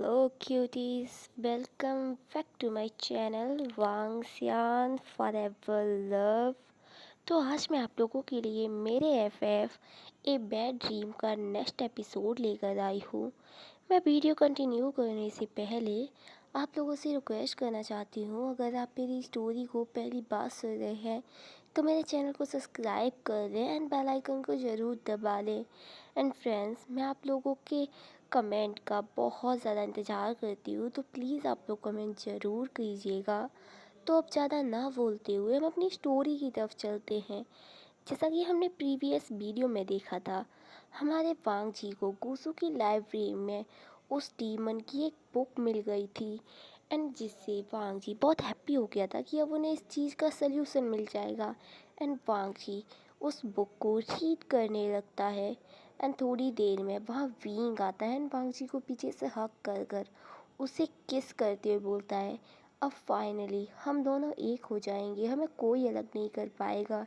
Hello cuties, welcome back to my channel Wangxian forever love. तो आज मैं आप लोगों के लिए मेरे एफएफ ए बैड ड्रीम का नेक्स्ट एपिसोड लेकर आई हूँ। मैं वीडियो कंटिन्यू करने से पहले आप लोगों से रिक्वेस्ट करना चाहती हूँ, अगर आप मेरी स्टोरी को पहली बार सुन रहे हैं तो मेरे चैनल को सब्सक्राइब कर दें एंड बेल आइकन को ज़रूर दबा लें। एंड फ्रेंड्स, मैं आप लोगों के कमेंट का बहुत ज़्यादा इंतज़ार करती हूँ, तो प्लीज़ आप लोग कमेंट ज़रूर कीजिएगा। तो अब ज़्यादा ना बोलते हुए हम अपनी स्टोरी की तरफ चलते हैं। जैसा कि हमने प्रीवियस वीडियो में देखा था, हमारे वांग जी को गुसू की लाइब्रेरी में उस डीमन की एक बुक मिल गई थी एंड जिससे वांग जी बहुत हैप्पी हो गया था कि अब उन्हें इस चीज़ का सल्यूशन मिल जाएगा। एंड वांग जी उस बुक को रीड करने लगता है एंड थोड़ी देर में वहाँ वींग आता है एंड वांग जी को पीछे से हक कर कर उसे किस करते हुए बोलता है, अब फाइनली हम दोनों एक हो जाएंगे, हमें कोई अलग नहीं कर पाएगा।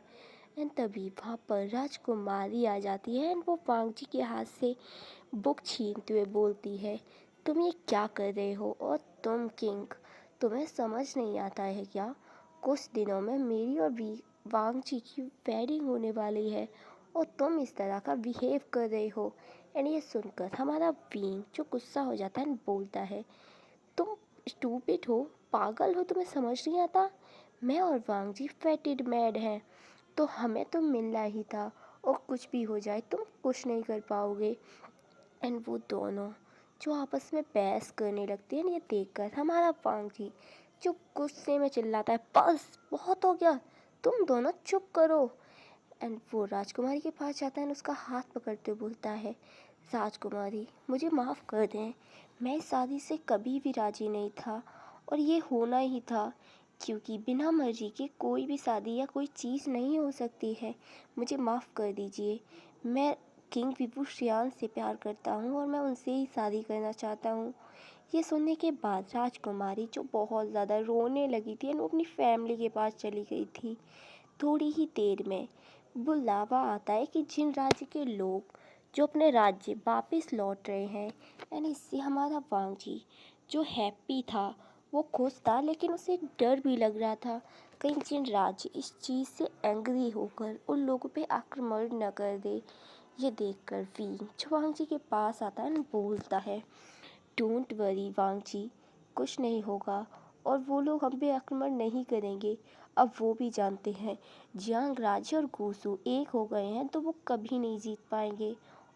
एंड तभी वहाँ पर राजकुमारी आ जाती है एंड वो वांग जी के हाथ से बुक छीनते हुए बोलती है, तुम ये क्या कर रहे हो? और तुम किंग, तुम्हें समझ नहीं आता है क्या? कुछ दिनों में मेरी और वांग जी की वेडिंग होने वाली है और तुम इस तरह का बिहेव कर रहे हो। एंड ये सुनकर हमारा विंग जो गुस्सा हो जाता है बोलता है, तुम स्टूपिड हो, पागल हो, तुम्हें समझ नहीं आता? मैं और वांग जी फेटेड मैड हैं, तो हमें तो मिलना ही था और कुछ भी हो जाए तुम कुछ नहीं कर पाओगे। एंड वो दोनों जो आपस में बहस करने लगते हैं, ये देखकर हमारा वांग जी जो गुस्से में चिल्लाता है, बस बहुत हो गया, तुम दोनों चुप करो। एंड वो राजकुमारी के पास जाता है और उसका हाथ पकड़ते हुए बोलता है, राजकुमारी मुझे माफ़ कर दें, मैं इस शादी से कभी भी राज़ी नहीं था और ये होना ही था, क्योंकि बिना मर्जी के कोई भी शादी या कोई चीज़ नहीं हो सकती है। मुझे माफ़ कर दीजिए, मैं किंग विभूषियान से प्यार करता हूँ और मैं उनसे ही शादी करना चाहता हूँ। ये सुनने के बाद राजकुमारी जो बहुत ज़्यादा रोने लगी थी वो अपनी फैमिली के पास चली गई थी। थोड़ी ही देर में बुलावा आता है कि जिन राज्य के लोग जो अपने राज्य वापस लौट रहे हैं। एंड इससे हमारा वांग जी जो हैप्पी था वो खुश था, लेकिन उसे डर भी लग रहा था कहीं जिन राज्य इस चीज़ से एंग्री होकर उन लोगों पे आक्रमण न कर दे। ये देखकर वींग जो वांग जी के पास आता है और बोलता है, डोंट वरी वांग जी, कुछ नहीं होगा और वो लोग हम पे आक्रमण नहीं करेंगे। अब वो भी जानते हैं जियांग राज्य और गुसू एक हो गए हैं तो वो कभी नहीं जीत पाएंगे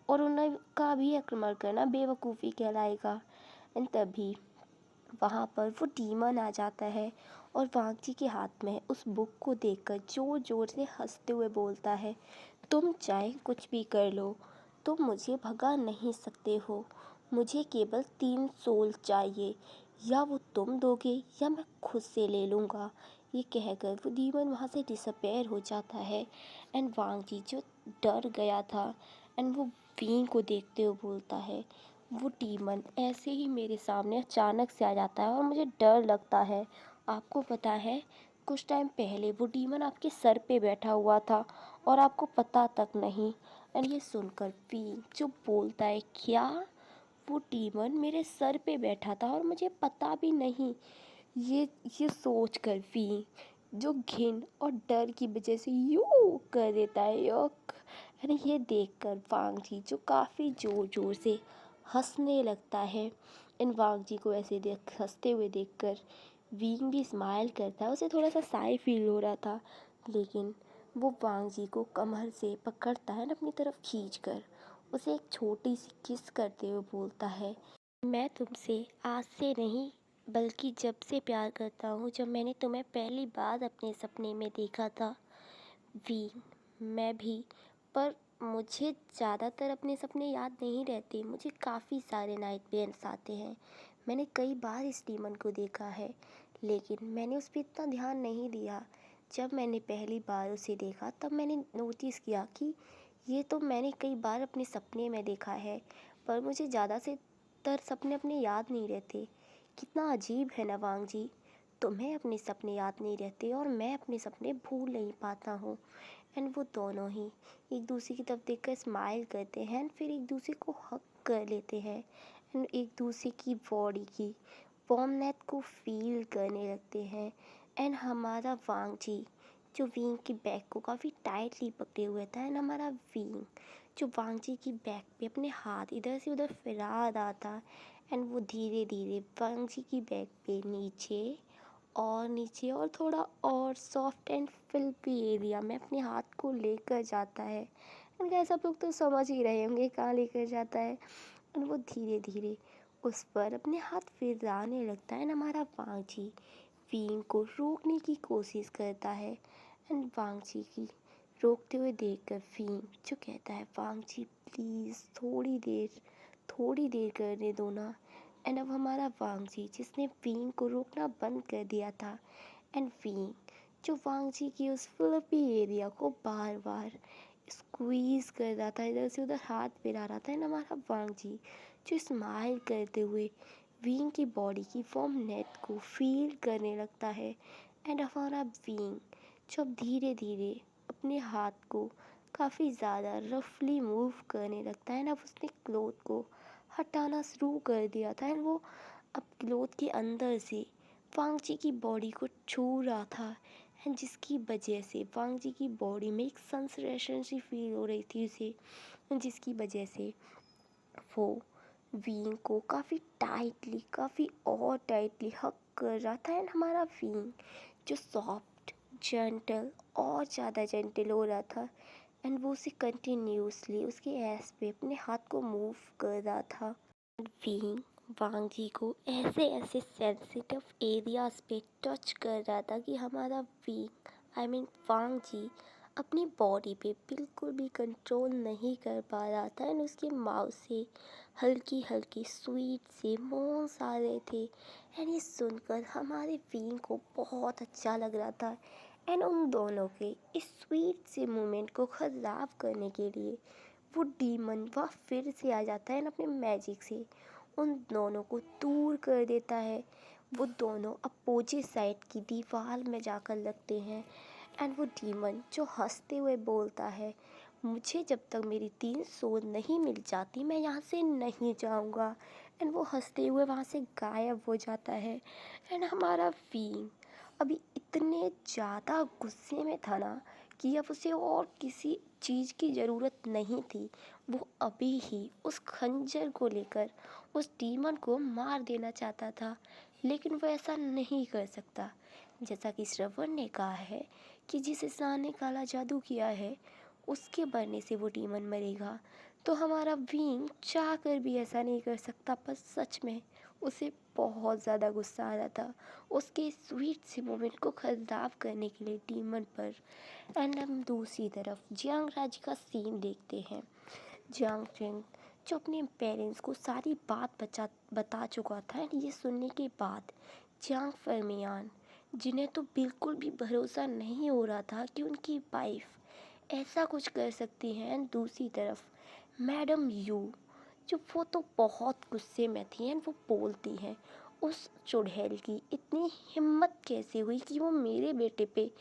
और उनका भी आक्रमण करना बेवकूफ़ी कहलाएगा। एंड तभी वहाँ पर वो डीमन आ जाता है और वांग जी के हाथ में उस बुक को देखकर ज़ोर ज़ोर से हंसते हुए बोलता है, तुम चाहे कुछ भी कर लो, तुम मुझे भगा नहीं सकते हो। मुझे केवल 3 सोल चाहिए, या वो तुम दोगे या मैं खुद से ले लूँगा। ये कहकर वो डीमन वहाँ से डिसअपेयर हो जाता है। एंड वांग जी जो डर गया था एंड वो वीं को देखते हुए बोलता है, वो डीमन ऐसे ही मेरे सामने अचानक से आ जाता है और मुझे डर लगता है। आपको पता है, कुछ टाइम पहले वो डीमन आपके सर पे बैठा हुआ था और आपको पता तक नहीं। एंड ये सुनकर वी जो बोलता है, क्या वो डीमन मेरे सर पे बैठा था और मुझे पता भी नहीं? ये सोच कर वी जो घिन और डर की वजह से यू कर देता है यक। एंड ये देखकर वांग जी जो काफ़ी ज़ोर ज़ोर से हंसने लगता है। इन वांग जी को ऐसे देख हंसते हुए देखकर वींग भी स्माइल करता है, उसे थोड़ा सा साई फील हो रहा था, लेकिन वो वांग जी को कमर से पकड़ता है अपनी तरफ खींचकर उसे एक छोटी सी किस करते हुए बोलता है, मैं तुमसे आज से नहीं बल्कि जब से प्यार करता हूँ, जब मैंने तुम्हें पहली बार अपने सपने में देखा था। वी मैं भी, पर मुझे ज़्यादातर अपने सपने याद नहीं रहते, मुझे काफ़ी सारे नाइटमेयर्स आते हैं। मैंने कई बार इस डीमन को देखा है, लेकिन मैंने उस पर इतना ध्यान नहीं दिया। जब मैंने पहली बार उसे देखा तब मैंने नोटिस किया कि ये तो मैंने कई बार अपने सपने में देखा है, पर मुझे ज़्यादा से तर सपने अपने याद नहीं रहते। कितना अजीब है ना वांग जी, तुम्हें अपने सपने याद नहीं रहते और मैं अपने सपने भूल नहीं पाता हूँ। एंड वो दोनों ही एक दूसरे की तरफ देखकर स्माइल करते हैं एंड फिर एक दूसरे को हक कर लेते हैं। एंड एक दूसरे की बॉडी की वार्मनेस को फील करने लगते हैं। एंड हमारा वांग जी जो विंग की बैक को काफ़ी टाइटली पकड़े हुए था, एंड हमारा विंग जो वांग जी की बैक पे अपने हाथ इधर से उधर फिरा रहा था। एंड वो धीरे धीरे वांग जी की बैक पे नीचे और थोड़ा और सॉफ्ट एंड फिल्पी एरिया में अपने हाथ को लेकर जाता है। एंड गाइस आप लोग तो समझ ही रहे होंगे कहाँ लेकर जाता है। एंड वो धीरे धीरे उस पर अपने हाथ फिराने लगता है। एंड हमारा वांग जी विंग को रोकने की कोशिश करता है। एंड वांग जी की रोकते हुए देखकर विंग जो कहता है, वांग जी प्लीज़ थोड़ी देर करने दो ना। एंड अब हमारा वांग जी जिसने विंग को रोकना बंद कर दिया था, एंड विंग जो वांग जी की उस फ्लफी एरिया को बार बार स्क्वीज कर रहा था, इधर से उधर हाथ फिरा रहा था। एंड हमारा वांग जी जो स्माइल करते हुए विंग की बॉडी की फॉर्म नेट को फील करने लगता है। एंड हमारा विंग जो अब धीरे धीरे अपने हाथ को काफ़ी ज़्यादा रफली मूव करने लगता है। एंड अब उसने क्लोथ को हटाना शुरू कर दिया था, एंड वो अब क्लोथ के अंदर से वांग जी की बॉडी को छू रहा था। एंड जिसकी वजह से वांग जी की बॉडी में एक सेंसेशन सी फील हो रही थी उसे, जिसकी वजह से वो विंग को काफ़ी और टाइटली हक कर रहा था। एंड हमारा विंग जो सॉफ्ट जेंटल और ज़्यादा जेंटल हो रहा था, एंड वो उसे कंटिन्यूसली उसके एस पे अपने हाथ को मूव कर रहा था। विंग वांग जी को ऐसे ऐसे सेंसिटिव एरियाज पे टच कर रहा था कि हमारा विंग वांग जी अपनी बॉडी पे बिल्कुल भी कंट्रोल नहीं कर पा रहा था। एंड उसके माउथ से हल्की हल्की स्वीट से मोन्स आ रहे थे। एंड ये सुनकर हमारे विंग को बहुत अच्छा लग रहा था। एंड उन दोनों के इस स्वीट से मोमेंट को ख़राब करने के लिए वो डीमन वह फिर से आ जाता है, एंड अपने मैजिक से उन दोनों को दूर कर देता है। वो दोनों अपोजिट साइड की दीवार में जाकर लगते हैं। एंड वो डीमन जो हंसते हुए बोलता है, मुझे जब तक मेरी 3 सोल नहीं मिल जाती मैं यहाँ से नहीं जाऊँगा। एंड वो हंसते हुए वहाँ से गायब हो जाता है। एंड हमारा विंग अभी इतने ज़्यादा गुस्से में था ना कि अब उसे और किसी चीज़ की ज़रूरत नहीं थी। वो अभी ही उस खंजर को लेकर उस डीमन को मार देना चाहता था, लेकिन वो ऐसा नहीं कर सकता। जैसा कि श्रवण ने कहा है कि जिस इंसान ने काला जादू किया है उसके मरने से वो डीमन मरेगा, तो हमारा विंग चाह कर भी ऐसा नहीं कर सकता। पर सच में उसे बहुत ज़्यादा गुस्सा आ रहा था उसके स्वीट से मोमेंट को ख़राब करने के लिए डीमन पर। एंड हम दूसरी तरफ जियांग राज्य का सीन देखते हैं। जियांग चेंग जो अपने पेरेंट्स को सारी बात बता चुका था, एंड ये सुनने के बाद जियांग फरमियान जिन्हें तो बिल्कुल भी भरोसा नहीं हो रहा था कि उनकी वाइफ ऐसा कुछ कर सकती है। एंड दूसरी तरफ मैडम यू जो वो तो बहुत गुस्से में थी, एंड वो बोलती हैं, उस चुड़ैल की इतनी हिम्मत कैसे हुई कि वो मेरे बेटे पे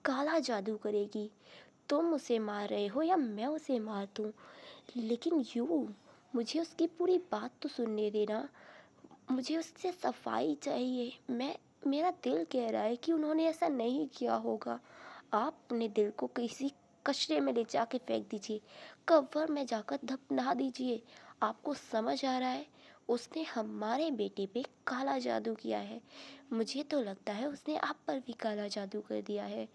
काला जादू करेगी। तुम उसे मार रहे हो या मैं उसे मार दूँ, लेकिन यू मुझे उसकी पूरी बात तो सुनने देना। मुझे उससे सफाई चाहिए। मेरा दिल कह रहा है कि उन्होंने ऐसा नहीं किया होगा। आप अपने दिल को किसी कचरे में ले जाके फेंक दीजिए, कब्र में जाकर दफना दीजिए। आपको समझ आ रहा है, उसने हमारे बेटे पे काला जादू किया है। मुझे तो लगता है उसने आप पर भी काला जादू कर दिया है।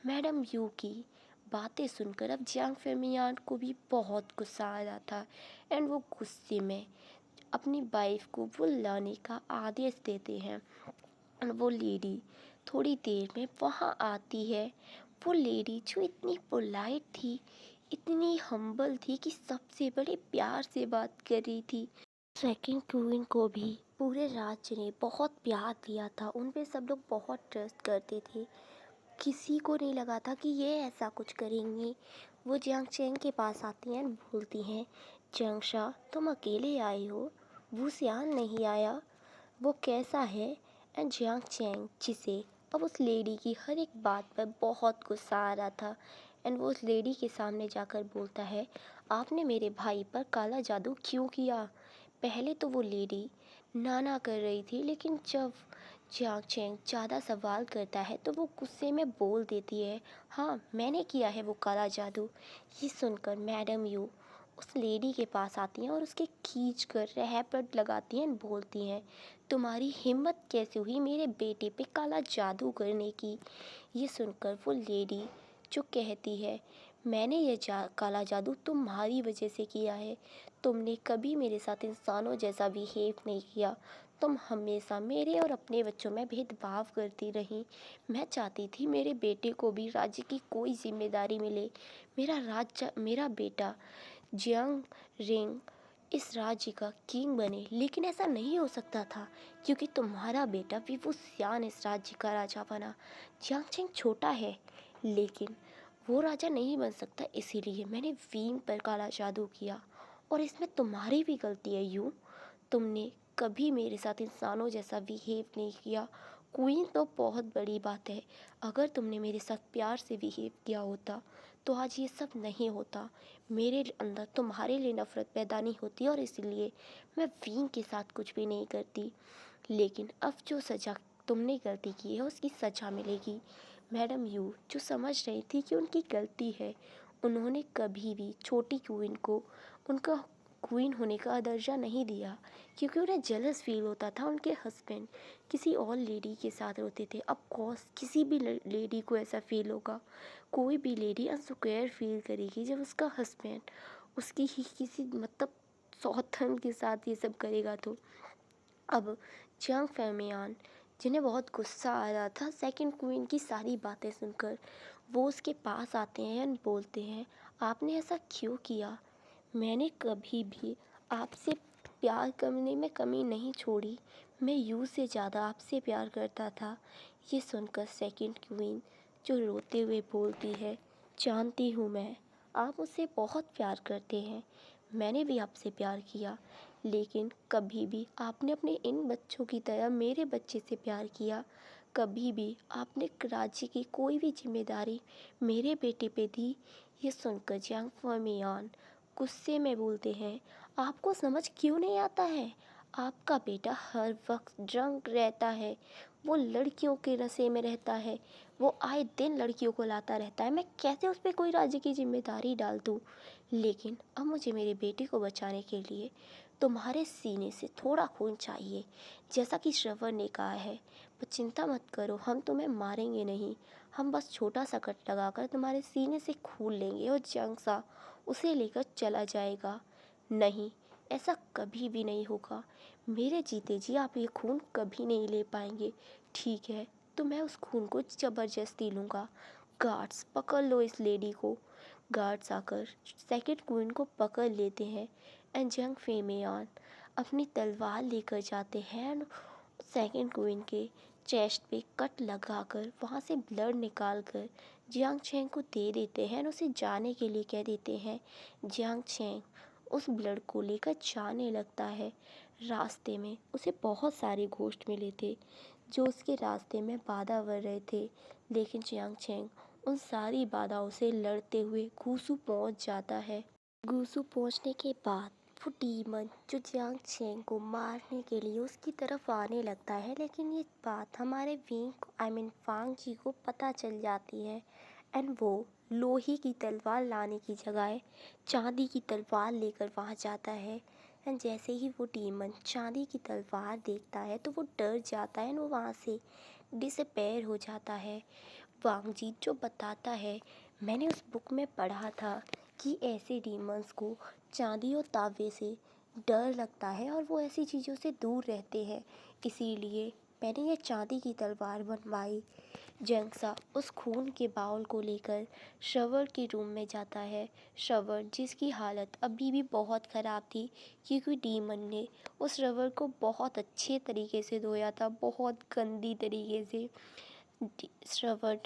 मैडम यू की बातें सुनकर अब जियांग फेमियान को भी बहुत गुस्सा आ रहा था, एंड वो गुस्से में अपनी वाइफ को वो लाने का आदेश देते हैं। और वो लेडी थोड़ी देर में वहाँ आती है। वो लेडी जो इतनी पोलाइट थी, इतनी हम्बल थी कि सबसे बड़े प्यार से बात कर रही थी। सेकंड क्वीन को भी पूरे राज्य ने बहुत प्यार दिया था, उन पे सब लोग बहुत ट्रस्ट करते थे। किसी को नहीं लगा था कि ये ऐसा कुछ करेंगी। वो जियांग चेंग के पास आती हैं, बोलती हैं, जियांगशा तुम अकेले आई हो, वो सियान नहीं आया, वो कैसा है। एंड जियांग चेंग जिसे अब उस लेडी की हर एक बात पर बहुत गुस्सा आ रहा था, एंड वो उस लेडी के सामने जाकर बोलता है, आपने मेरे भाई पर काला जादू क्यों किया। पहले तो वो लेडी ना ना कर रही थी, लेकिन जब जियांग चेंग ज़्यादा सवाल करता है तो वो गुस्से में बोल देती है, हाँ मैंने किया है वो काला जादू। ये सुनकर मैडम यू उस लेडी के पास आती हैं और उसके खींच कर रैपट लगाती हैं, बोलती हैं, तुम्हारी हिम्मत कैसे हुई मेरे बेटे पे काला जादू करने की। ये सुनकर वो लेडी जो कहती है, मैंने ये काला जादू तुम्हारी वजह से किया है। तुमने कभी मेरे साथ इंसानों जैसा बिहेव नहीं किया। तुम हमेशा मेरे और अपने बच्चों में भेदभाव करती रही। मैं चाहती थी मेरे बेटे को भी राज्य की कोई जिम्मेदारी मिले। मेरा बेटा जियांग रिंग इस राज्य का किंग बने, लेकिन ऐसा नहीं हो सकता था क्योंकि तुम्हारा बेटा विवुसियान इस राज्य का राजा बना। जियांग चेंग छोटा है, लेकिन वो राजा नहीं बन सकता, इसीलिए मैंने वींग पर काला जादू किया। और इसमें तुम्हारी भी गलती है यूँ। तुमने कभी मेरे साथ इंसानों जैसा बिहेव नहीं किया। क्वीन तो बहुत बड़ी बात है, अगर तुमने मेरे साथ प्यार से बिहेव किया होता तो आज ये सब नहीं होता। मेरे अंदर तुम्हारे लिए नफ़रत पैदा नहीं होती और इसलिए मैं वींग के साथ कुछ भी नहीं करती। लेकिन अब जो सज़ा तुमने गलती की है उसकी सज़ा मिलेगी। मैडम यू जो समझ रही थी कि उनकी गलती है, उन्होंने कभी भी छोटी क्वीन को उनका क्वीन होने का दर्जा नहीं दिया, क्योंकि उन्हें जेलस फील होता था उनके हस्बैंड किसी और लेडी के साथ होते थे। ऑफ कोर्स किसी भी लेडी को ऐसा फील होगा, कोई भी लेडी अनसिक्योर फील करेगी जब उसका हस्बैंड उसकी ही किसी मतलब सौतन के साथ ये सब करेगा। तो अब जियांग फैमियान जिन्हें बहुत गुस्सा आ रहा था सेकंड क्वीन की सारी बातें सुनकर, वो उसके पास आते हैं और बोलते हैं, आपने ऐसा क्यों किया। मैंने कभी भी आपसे प्यार करने में कमी नहीं छोड़ी। मैं यू से ज़्यादा आपसे प्यार करता था। ये सुनकर सेकंड क्वीन जो रोते हुए बोलती है, जानती हूँ मैं, आप मुझसे बहुत प्यार करते हैं। मैंने भी आपसे प्यार किया, लेकिन कभी भी आपने अपने इन बच्चों की तरह मेरे बच्चे से प्यार किया। कभी भी आपने राज्य की कोई भी जिम्मेदारी मेरे बेटे पे दी। ये सुनकर जियांग फर्मियान गुस्से में बोलते हैं, आपको समझ क्यों नहीं आता है। आपका बेटा हर वक्त ड्रंक रहता है, वो लड़कियों के नशे में रहता है, वो आए दिन लड़कियों को लाता रहता है। मैं कैसे उस पर कोई राज्य की जिम्मेदारी डाल दूँ। लेकिन अब मुझे मेरे बेटे को बचाने के लिए तुम्हारे सीने से थोड़ा खून चाहिए, जैसा कि श्रवण ने कहा है। पर चिंता मत करो, हम तुम्हें मारेंगे नहीं, हम बस छोटा सा कट लगाकर तुम्हारे सीने से खून लेंगे और जंगसा उसे लेकर चला जाएगा। नहीं, ऐसा कभी भी नहीं होगा। मेरे जीते जी आप ये खून कभी नहीं ले पाएंगे। ठीक है, तो मैं उस खून को ज़बरदस्ती लूँगा। गार्ड्स पकड़ लो इस लेडी को। गार्ड्स आकर सेकंड क्वीन को पकड़ लेते हैं एंड जंग फेमियान अपनी तलवार लेकर जाते हैं। सेकंड क्वीन के चेस्ट पे कट लगाकर वहाँ से ब्लड निकाल कर जियांग चेंग को दे देते हैं और उसे जाने के लिए कह देते हैं। जियांग चेंग उस ब्लड को लेकर जाने लगता है। रास्ते में उसे बहुत सारे घोस्ट मिले थे जो उसके रास्ते में बाधा बन रहे थे, लेकिन जियांग चेंग उन सारी बाधाओं से लड़ते हुए गूसू पहुंच जाता है। गूसू पहुंचने के बाद वो डीमन जो जियांग चेंग को मारने के लिए उसकी तरफ आने लगता है, लेकिन ये बात हमारे विंग आई मीन फांग जी को पता चल जाती है एंड वो लोहे की तलवार लाने की जगह चांदी की तलवार लेकर वहाँ जाता है। एंड जैसे ही वो डीमन चांदी की तलवार देखता है तो वो डर जाता है, वो वहाँ से डिसअपेयर हो जाता है। वांगजी जो बताता है, मैंने उस बुक में पढ़ा था कि ऐसे डीमंस को चांदी और तांबे से डर लगता है और वो ऐसी चीज़ों से दूर रहते हैं, इसीलिए मैंने ये चांदी की तलवार बनवाई। जंगसा उस खून के बाउल को लेकर श्रवण के रूम में जाता है। श्रवण जिसकी हालत अभी भी बहुत ख़राब थी क्योंकि डीमन ने उस श्रवण को बहुत अच्छे तरीके से धोया था, बहुत गंदी तरीके से। श्रवण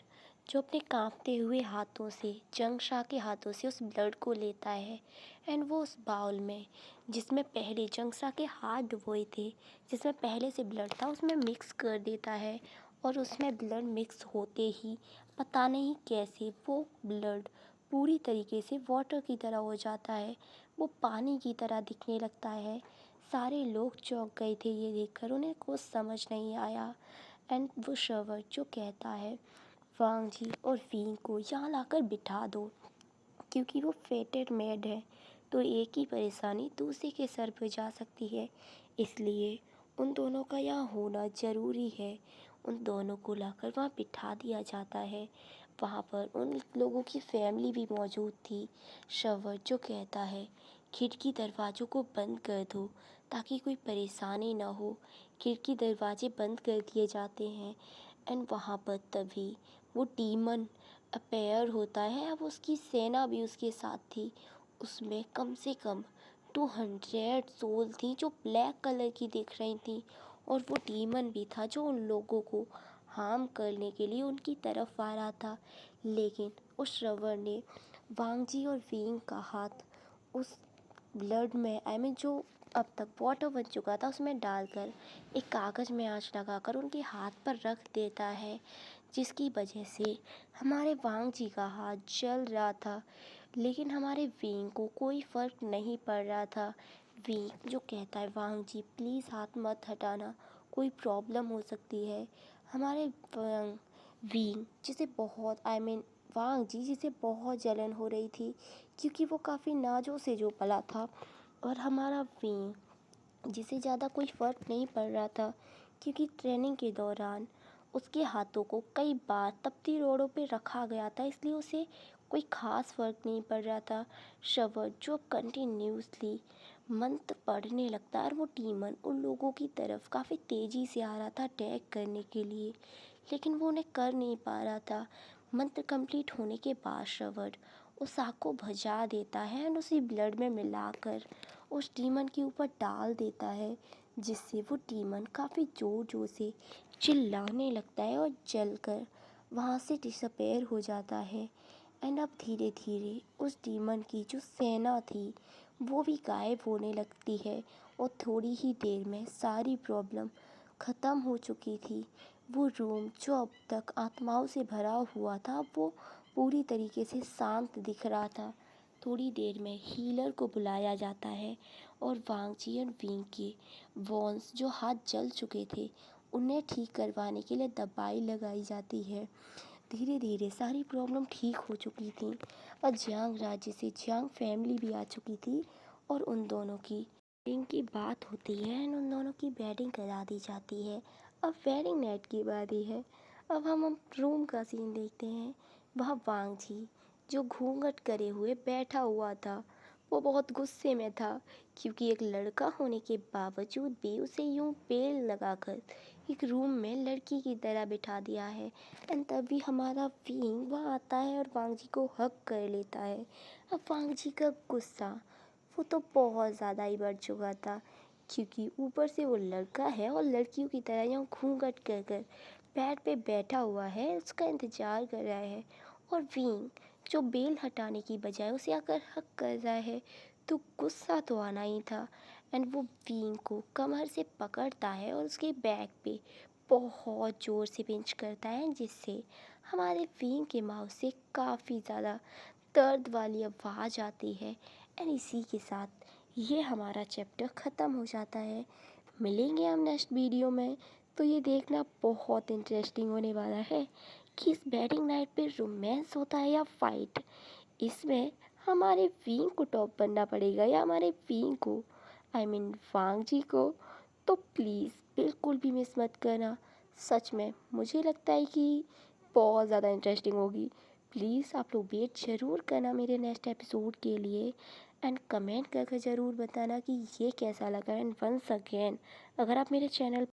जो अपने कांपते हुए हाथों से जंगशा के हाथों से उस ब्लड को लेता है एंड वो उस बाउल में जिसमें पहले जंगशा के हाथ डुबोए थे, जिसमें पहले से ब्लड था, उसमें मिक्स कर देता है। और उसमें ब्लड मिक्स होते ही पता नहीं कैसे वो ब्लड पूरी तरीके से वाटर की तरह हो जाता है, वो पानी की तरह दिखने लगता है। सारे लोग चौंक गए थे ये देखकर, उन्हें कुछ समझ नहीं आया। एंड वो शर्वट जो कहता है वांग जी और विंग को यहाँ लाकर बिठा दो, क्योंकि वो फेटेड मेड है तो एक ही परेशानी दूसरे के सर पर जा सकती है, इसलिए उन दोनों का यहाँ होना ज़रूरी है। उन दोनों को लाकर वहाँ बिठा दिया जाता है। वहाँ पर उन लोगों की फैमिली भी मौजूद थी। शवर जो कहता है खिड़की दरवाज़ों को बंद कर दो ताकि कोई परेशानी ना हो। खिड़की दरवाजे बंद कर दिए जाते हैं। एंड वहाँ पर तभी वो डीमन अपेयर होता है। अब उसकी सेना भी उसके साथ थी। उसमें कम से कम 200 सोल थी जो ब्लैक कलर की दिख रही थी, और वो डीमन भी था जो उन लोगों को हार्म करने के लिए उनकी तरफ आ रहा था। लेकिन उस श्रवर ने वांगजी और विंग का हाथ उस ब्लड में जो अब तक वाटर बन चुका था उसमें डालकर एक कागज़ में आंच लगाकर उनके हाथ पर रख देता है, जिसकी वजह से हमारे वांग जी का हाथ जल रहा था। लेकिन हमारे विंग को कोई फ़र्क नहीं पड़ रहा था। विंग जो कहता है वांग जी प्लीज़ हाथ मत हटाना, कोई प्रॉब्लम हो सकती है। हमारे विंग जिसे बहुत वांग जी जिसे बहुत जलन हो रही थी, क्योंकि वो काफ़ी नाजों से जो पला था। और हमारा विंग जिसे ज़्यादा कोई फ़र्क नहीं पड़ रहा था, क्योंकि ट्रेनिंग के दौरान उसके हाथों को कई बार तपती रोडों पे रखा गया था, इसलिए उसे कोई ख़ास फ़र्क नहीं पड़ रहा था। शवर जो कंटिन्यूसली मंत्र पढ़ने लगता है, और वो डीमन उन लोगों की तरफ काफ़ी तेज़ी से आ रहा था अटैक करने के लिए, लेकिन वो उन्हें कर नहीं पा रहा था। मंत्र कंप्लीट होने के बाद शवर उस आग को भजा देता है और उसी ब्लड में मिलाकर उस डीमन के ऊपर डाल देता है, जिससे वो डीमन काफ़ी ज़ोर ज़ोर से चिल्लाने लगता है और जलकर वहाँ से डिसअपेयर हो जाता है। एंड अब धीरे धीरे उस डीमन की जो सेना थी वो भी गायब होने लगती है, और थोड़ी ही देर में सारी प्रॉब्लम ख़त्म हो चुकी थी। वो रूम जो अब तक आत्माओं से भरा हुआ था वो पूरी तरीके से शांत दिख रहा था। थोड़ी देर में हीलर को बुलाया जाता है और वांगजी और विंग के वॉन्स जो हाथ जल चुके थे उन्हें ठीक करवाने के लिए दवाई लगाई जाती है। धीरे धीरे सारी प्रॉब्लम ठीक हो चुकी थी और जियांग राज्य से जियांग फैमिली भी आ चुकी थी, और उन दोनों की वेडिंग की बात होती है और उन दोनों की वेडिंग करा दी जाती है। अब वेडिंग नाइट की बारी है। अब हम रूम का सीन देखते हैं। वहाँ वांगजी जो घूंघट करे हुए बैठा हुआ था, वो बहुत गुस्से में था, क्योंकि एक लड़का होने के बावजूद भी उसे यूं बेल लगाकर एक रूम में लड़की की तरह बिठा दिया है। एंड तभी हमारा विंग वहाँ आता है और वांगजी को हक कर लेता है। अब वांगजी का गुस्सा वो तो बहुत ज़्यादा ही बढ़ चुका था, क्योंकि ऊपर से वो लड़का है और लड़कियों की तरह यूँ घूंघट कर कर बेड पे बैठा हुआ है, उसका इंतज़ार कर रहा है। और विंग जो बेल हटाने की बजाय उसे आकर हक कर रहा है, तो गुस्सा तो आना ही था। एंड वो विंग को कमर से पकड़ता है और उसके बैक पे बहुत ज़ोर से पिंच करता है, जिससे हमारे विंग के माउथ से काफ़ी ज़्यादा दर्द वाली आवाज़ आती है। एंड इसी के साथ ये हमारा चैप्टर ख़त्म हो जाता है। मिलेंगे हम नेक्स्ट वीडियो में। तो ये देखना बहुत इंटरेस्टिंग होने वाला है कि इस वेडिंग नाइट पे रोमांस होता है या फाइट। इसमें हमारे विंग को टॉप बनना पड़ेगा या हमारे विंग को, वांग जी को। तो प्लीज़ बिल्कुल भी मिस मत करना। सच में मुझे लगता है कि बहुत ज़्यादा इंटरेस्टिंग होगी। प्लीज़ आप लोग वेट ज़रूर करना मेरे नेक्स्ट एपिसोड के लिए, एंड कमेंट करके ज़रूर बताना कि ये कैसा लगा। एंड वंस अगेन, अगर आप मेरे चैनल